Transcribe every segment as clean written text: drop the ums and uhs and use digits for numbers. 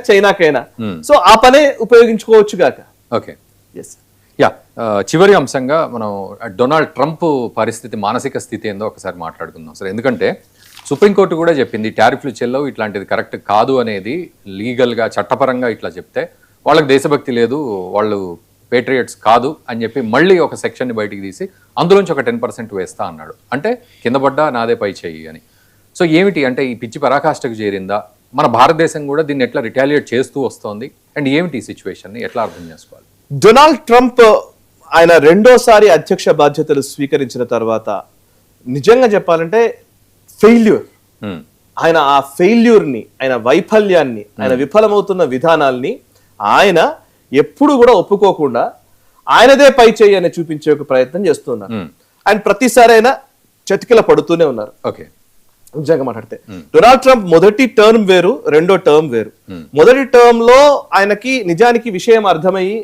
చైనాకైనా. So ఆ పనే ఉపయోగించుకోవచ్చు గాక. Okay, yeah. చివరి అంశంగా మనం డొనాల్డ్ ట్రంప్ పరిస్థితి, మానసిక స్థితి ఏందో ఒకసారి మాట్లాడుకుందాం సార్. ఎందుకంటే సుప్రీంకోర్టు కూడా చెప్పింది టారిఫ్లు చెల్లవు, ఇట్లాంటిది కరెక్ట్ కాదు అనేది. లీగల్గా చట్టపరంగా ఇట్లా చెప్తే వాళ్ళకి దేశభక్తి లేదు, వాళ్ళు పేట్రియట్స్ కాదు అని చెప్పి మళ్ళీ ఒక సెక్షన్ని బయటికి తీసి అందులోంచి ఒక 10% వేస్తా అన్నాడు. అంటే కింద పడ్డా నాదే పై చెయ్యి అని. సో ఏమిటి అంటే ఈ పిచ్చి పరాకాష్ఠకు చేరిందా? మన భారతదేశం కూడా దీన్ని ఎట్లా రిటాలియేట్ చేస్తూ వస్తోంది? అండ్ ఏమిటి ఈ సిచ్యువేషన్ని ఎట్లా అర్థం చేసుకోవాలి? డొనాల్డ్ ట్రంప్ ఆయన రెండోసారి అధ్యక్ష బాధ్యతలు స్వీకరించిన తర్వాత నిజంగా చెప్పాలంటే ఫెయిల్యూర్. ఆయన ఆ ఫెయిల్యూర్ని, ఆయన వైఫల్యాన్ని, ఆయన విఫలమవుతున్న విధానాల్ని ఆయన ఎప్పుడు కూడా ఒప్పుకోకుండా ఆయనదే పై చేయి అని చూపించే ఒక ప్రయత్నం చేస్తున్నారు. ఆయన ప్రతిసారి ఆయన చతికిల పడుతూనే ఉన్నారు. ఓకే, నిజంగా మాట్లాడితే డొనాల్డ్ ట్రంప్ మొదటి టర్మ్ వేరు, రెండో టర్మ్ వేరు. మొదటి టర్మ్ లో ఆయనకి నిజానికి విషయం అర్థమయ్యి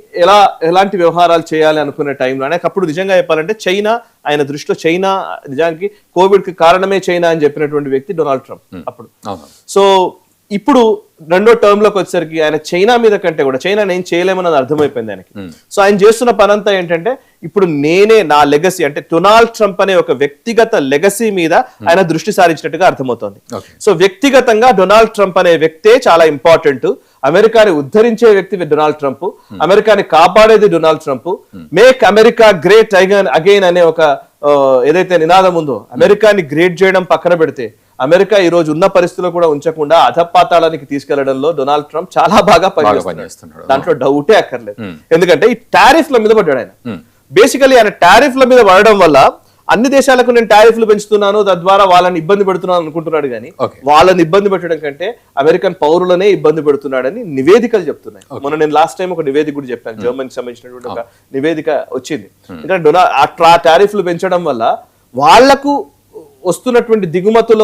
ఎలాంటి వ్యవహారాలు చేయాలి అనుకునే టైంలో ఆయనకు అప్పుడు నిజంగా చెప్పాలంటే చైనా, ఆయన దృష్టిలో చైనా నిజానికి కోవిడ్ కి కారణమే చైనా అని చెప్పినటువంటి వ్యక్తి డొనాల్డ్ ట్రంప్ అప్పుడు. సో ఇప్పుడు రెండో టర్మ్ లోకి వచ్చేసరికి ఆయన చైనా మీద కంటే కూడా చైనా నేను చేయలేమన్నది అర్థమైపోయింది ఆయనకి. సో ఆయన చేస్తున్న పనంతా ఏంటంటే ఇప్పుడు నేనే నా లెగసీ అంటే డొనాల్డ్ ట్రంప్ అనే ఒక వ్యక్తిగత లెగసీ మీద ఆయన దృష్టి సారించినట్టుగా అర్థమవుతోంది. సో వ్యక్తిగతంగా డొనాల్డ్ ట్రంప్ అనే వ్యక్తే చాలా ఇంపార్టెంట్. అమెరికాని ఉద్ధరించే వ్యక్తి డొనాల్డ్ ట్రంప్, అమెరికాని కాపాడేది Donald Trump. Make America great again అనే ఒక ఏదైతే నినాదం ఉందో, అమెరికాని గ్రేట్ చేయడం పక్కన పెడితే అమెరికా ఈ రోజు ఉన్న పరిస్థితుల్లో కూడా ఉంచకుండా అధపాతాళానికి తీసుకెళ్లడంలో డొనాల్డ్ ట్రంప్ చాలా బాగా పనిచేస్తున్నాడు. దాంట్లో డౌటే అక్కర్లేదు. ఎందుకంటే ఈ టారిఫ్ల మీద పడ్డాడు ఆయన. బేసికలీ ఆయన టారిఫ్ల మీద పడడం వల్ల అన్ని దేశాలకు నేను టారిఫ్లు పెంచుతున్నాను, తద్వారా వాళ్ళని ఇబ్బంది పెడుతున్నాను అనుకుంటున్నాడు. కానీ వాళ్ళని ఇబ్బంది పెట్టడం కంటే అమెరికన్ పౌరులనే ఇబ్బంది పెడుతున్నాడని నివేదికలు చెప్తున్నాయి. మొన్న నేను లాస్ట్ టైం ఒక నివేదిక కూడా చెప్పాను, జర్మనీకి సంబంధించినటువంటి ఒక నివేదిక వచ్చింది. ఎందుకంటే ఆ టారిఫ్లు పెంచడం వల్ల వాళ్లకు వస్తున్నటువంటి దిగుమతుల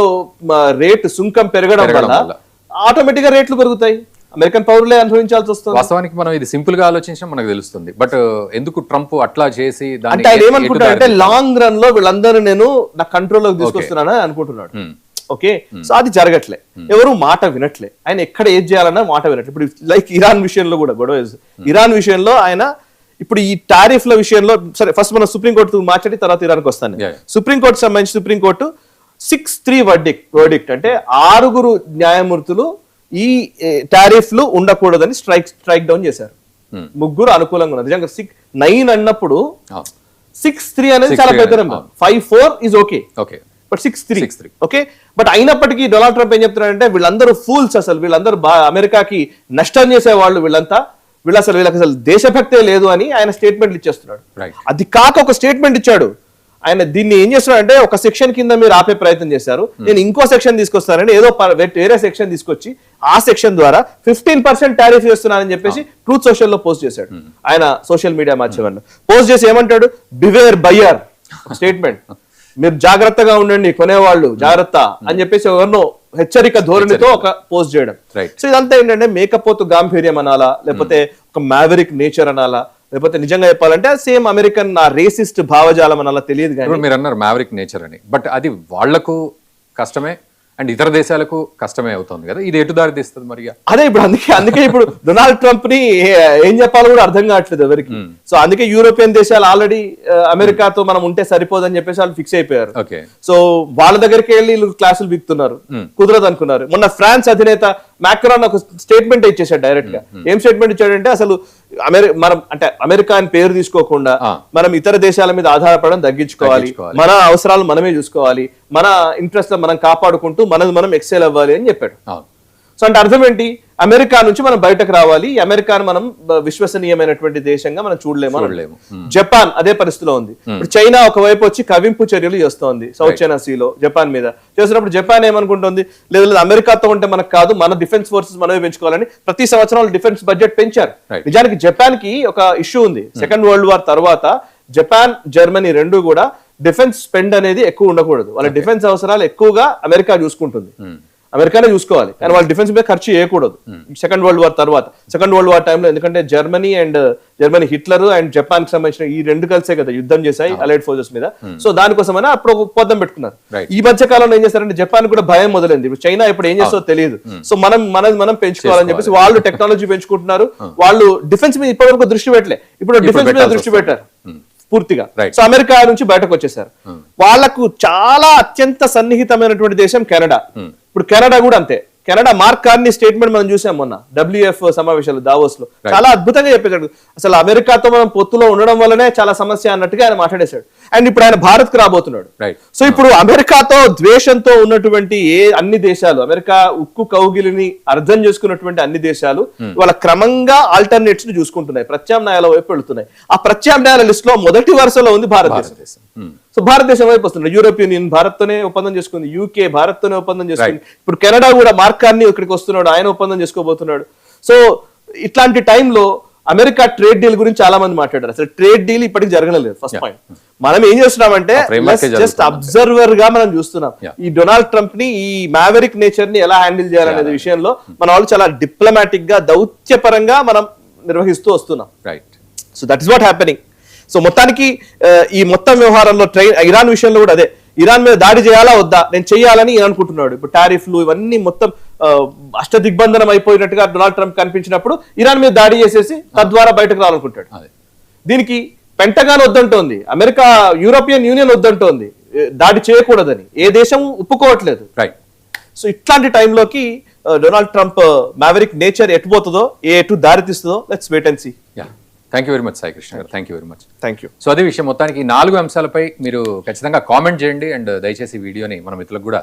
రేటు సుంకం పెరగడం వల్ల ఆటోమేటిక్ గా రేట్లు పెరుగుతాయి, అమెరికన్ పౌరులే అనుభవించాల్సి వస్తుంది. వాస్తవానికి మనం ఇది సింపుల్ గా ఆలోచించినా మనకు తెలుస్తుంది. బట్ ఎందుకు ట్రంప్ అట్లా చేసి అంటే ఆయన ఏమనుకుంటాడు అంటే లాంగ్ రన్ లో వీళ్ళందరూ నేను నా కంట్రోల్లోకి తీసుకొస్తున్నానని అనుకుంటున్నాడు. ఓకే, సో అది జరగట్లే, ఎవరు మాట వినట్లే. ఆయన ఎక్కడ ఏది చేయాలన్నా మాట వినట్లే. ఇప్పుడు లైక్ ఇరాన్ విషయంలో కూడా గొడవ, ఇరాన్ విషయంలో ఆయన ఇప్పుడు ఈ టారిఫ్ల విషయంలో సరే ఫస్ట్ మనం సుప్రీంకోర్టు మాట్లాడి తర్వాత ఇరాన్కి వస్తాను. సుప్రీంకోర్టు సంబంధించి సుప్రీంకోర్టు 6-3 వర్డిక్ట్ అంటే 6 న్యాయమూర్తులు ఈ టారిఫ్లు ఉండకూడదని స్ట్రైక్ డౌన్ చేశారు. 3 అనుకూలంగా ఉన్నారు. నిజంగా 9 అన్నప్పుడు 6-3 అనేది చాలా పెద్ద number. 5-4 is okay, but 6-3 okay. But అయినప్పటికీ డొనాల్డ్ ట్రంప్ ఏం చెప్తున్నారంటే వీళ్ళందరూ ఫూల్స్, అసలు వీళ్ళందరూ అమెరికాకి నష్టం చేసేవాళ్ళు, వీళ్ళు అసలు దేశభక్తే లేదు అని ఆయన స్టేట్మెంట్లు ఇచ్చేస్తున్నాడు. అది కాక ఒక స్టేట్మెంట్ ఇచ్చాడు ఆయన. దీన్ని ఏం చేస్తున్నాడు అంటే ఒక సెక్షన్ కింద మీరు ఆపే ప్రయత్నం చేశారు, నేను ఇంకో సెక్షన్ తీసుకొస్తానని ఏదో వేరే సెక్షన్ తీసుకొచ్చి ఆ సెక్షన్ ద్వారా 15% టారిఫ్ చేస్తున్నానని చెప్పేసి ట్రూత్ సోషల్ లో పోస్ట్ చేశాడు. ఆయన సోషల్ మీడియా మాధ్యమంలో పోస్ట్ చేసి ఏమంటాడు, బివేర్ బయ్యర్ స్టేట్మెంట్, మీరు జాగ్రత్తగా ఉండండి కొనేవాళ్ళు జాగ్రత్త అని చెప్పేసి ఎవరినో హెచ్చరిక ధోరణితో ఒక పోస్ట్ చేయడం. సో ఇదంతా ఏంటంటే మేకపోతు గాంభీర్యం అనాలా, లేకపోతే ఒక మ్యావరిక్ నేచర్ అనాలా, లేకపోతే నిజంగా చెప్పాలంటే సేమ్ అమెరికన్ రేసిస్ట్ భావజాలం అనాలా తెలియదు. కానీ మీరు అన్నారు మ్యావరిక్ నేచర్ అని, బట్ అది వాళ్లకు కష్టమే అండ్ ఇతర దేశాలకు కష్టమే అవుతుంది కదా, ఇది ఎటు దారి తీస్తుంది మరి? అదే ఇప్పుడు అందుకే ఇప్పుడు డొనాల్డ్ ట్రంప్ ని ఏం చెప్పాలో కూడా అర్థం కావట్లేదు ఎవరికి. సో అందుకే యూరోపియన్ దేశాలు ఆల్రెడీ అమెరికాతో మనం ఉంటే సరిపోదని చెప్పేసి వాళ్ళు ఫిక్స్ అయిపోయారు. సో వాళ్ళ దగ్గరికి వెళ్ళి క్లాసులు బిగుతున్నారు, కుదరదు అనుకున్నారు. మొన్న ఫ్రాన్స్ అధినేత మ్యాక్రాన్ ఒక స్టేట్మెంట్ ఇచ్చేసాడు డైరెక్ట్ గా. ఏం స్టేట్మెంట్ ఇచ్చాడంటే అసలు మనం అంటే అమెరికా అని పేరు తీసుకోకుండా మనం ఇతర దేశాల మీద ఆధారపడడం తగ్గించుకోవాలి, మన అవసరాలు మనమే చూసుకోవాలి, మన ఇంట్రెస్ట్ మనం కాపాడుకుంటూ మనం ఎక్సెల్ అవ్వాలి అని చెప్పాడు. సో అంటే అర్థం ఏంటి, అమెరికా నుంచి మనం బయటకు రావాలి, అమెరికాను మనం విశ్వసనీయమైనటువంటి దేశంగా మనం చూడలేము. జపాన్ అదే పరిస్థితిలో ఉంది. ఇప్పుడు చైనా ఒకవైపు వచ్చి కవింపు చర్యలు చేస్తోంది సౌత్ చైనా సీలో జపాన్ మీద. చేసినప్పుడు జపాన్ ఏమనుకుంటుంది, లేదు అమెరికాతో ఉంటే మనకు కాదు, మన డిఫెన్స్ ఫోర్సెస్ మనమే పెంచుకోవాలని ప్రతి సంవత్సరం డిఫెన్స్ బడ్జెట్ పెంచారు. నిజానికి జపాన్ కి ఒక ఇష్యూ ఉంది, సెకండ్ వరల్డ్ వార్ తర్వాత జపాన్ జర్మనీ రెండు కూడా డిఫెన్స్ స్పెండ్ అనేది ఎక్కువ ఉండకూడదు, వాళ్ళ డిఫెన్స్ అవసరాలు ఎక్కువగా అమెరికా చూసుకుంటుంది. అమెరికానే చూసుకోవాలి, కానీ వాళ్ళు డిఫెన్స్ మీద ఖర్చు చేయకూడదు సెకండ్ వరల్డ్ వార్ తర్వాత. సెకండ్ వరల్డ్ వార్ టైంలో ఎందుకంటే జర్మనీ హిట్లర్ అండ్ జపాన్ కి సంబంధించిన ఈ రెండు కలిసే కదా యుద్ధం చేశాయి అలైడ్ ఫోర్సెస్ మీద. సో దానికోసమైనా అప్పుడు ఒక పొద్దం పెట్టుకున్నారు. ఈ మధ్య కాలంలో ఏం చేస్తారంటే జపాన్ కూడా భయం మొదలైంది, ఇప్పుడు చైనా ఇప్పుడు ఏం చేస్తుందో తెలియదు. సో మనం పెంచుకోవాలని చెప్పేసి వాళ్ళు టెక్నాలజీ పెంచుకుంటున్నారు. వాళ్ళు డిఫెన్స్ మీద ఇప్పటివరకు దృష్టి పెట్టలే, ఇప్పుడు డిఫెన్స్ మీద దృష్టి పెట్టారు పూర్తిగా. సో అమెరికా నుంచి బయటకు వచ్చేసారు. వాళ్లకు చాలా అత్యంత సన్నిహితమైనటువంటి దేశం కెనడా. ఇప్పుడు కెనడా కూడా అంతే. కెనడా మార్క్ కార్నీ స్టేట్మెంట్ మనం చూసాం మొన్న WF సమావేశాలు దావోస్ లో, చాలా అద్భుతంగా చెప్పేశాడు. అసలు అమెరికాతో మనం పొత్తులో ఉండడం వల్లనే చాలా సమస్య అన్నట్టుగా ఆయన మాట్లాడేశాడు. అండ్ ఇప్పుడు ఆయన భారత్ కు రాబోతున్నాడు. సో ఇప్పుడు అమెరికాతో ద్వేషంతో ఉన్నటువంటి అన్ని దేశాలు, అమెరికా ఉక్కు కౌగిలిని అర్థం చేసుకున్నటువంటి అన్ని దేశాలు వాళ్ళ క్రమంగా ఆల్టర్నేట్స్ ని చూసుకుంటున్నాయి, ప్రత్యామ్నాయాల వైపు వెళుతున్నాయి. ఆ ప్రత్యామ్నాయాల లిస్ట్ లో మొదటి వరుసలో ఉంది భారతదేశం. సో భారతదేశం వైపు వస్తుంది. యూరోపియన్ యూనియన్ భారత్ తోనే ఒప్పందం చేసుకుంది, UK భారత్ తోనే ఒప్పందం చేసుకుంది. ఇప్పుడు కెనడా కూడా మార్క్ కార్నీ ఇక్కడికి వస్తున్నాడు, ఆయన ఒప్పందం చేసుకోబోతున్నాడు. సో ఇట్లాంటి టైంలో అమెరికా ట్రేడ్ డీల్ గురించి చాలా మంది మాట్లాడారు. అసలు ట్రేడ్ డీల్ ఇప్పటికి జరగలేదు. ఫస్ట్ పాయింట్, మనం ఏం చేస్తున్నామంటే జస్ట్ అబ్జర్వర్ గా మనం చూస్తున్నాం ఈ డొనాల్డ్ ట్రంప్ ని, ఈ మ్యావరిక్ నేచర్ ని ఎలా హ్యాండిల్ చేయాలనే విషయంలో మన వాళ్ళు చాలా డిప్లొమాటిక్ గా దౌత్యపరంగా మనం నిర్వహిస్తూ వస్తున్నాం. So that is what happening. So మొత్తానికి ఈ మొత్తం వ్యవహారంలో ఇరాన్ విషయంలో కూడా అదే, ఇరాన్ మీద దాడి చేయాలా వద్దా, నేను చెయ్యాలని అనుకుంటున్నాడు. ఇప్పుడు టారిఫ్లు ఇవన్నీ మొత్తం అష్టదిగ్బంధనం అయిపోయినట్టుగా డొనాల్డ్ ట్రంప్ కనిపించినప్పుడు ఇరాన్ మీద దాడి చేసేసి తద్వారా బయటకు రావాలనుకుంటాడు. దీనికి పెంటగాన్ వద్దంటోంది, అమెరికా యూరోపియన్ యూనియన్ వద్దంటోంది, దాడి చేయకూడదని ఏ దేశం ఒప్పుకోవట్లేదు. సో ఇట్లాంటి టైంలోకి డొనాల్డ్ ట్రంప్ మ్యావరిక్ నేచర్ ఎటుపోతుందో, ఎటు దారితీస్తుందో, let's wait and see. Thank you very much Sai Krishna garu, thank you very much. Thank you. So అదే విషయం, మొత్తానికి ఈ 4 అంశాలపై మీరు ఖచ్చితంగా కామెంట్ చేయండి అండ్ దయచేసి వీడియోని మన మిత్రులకు కూడా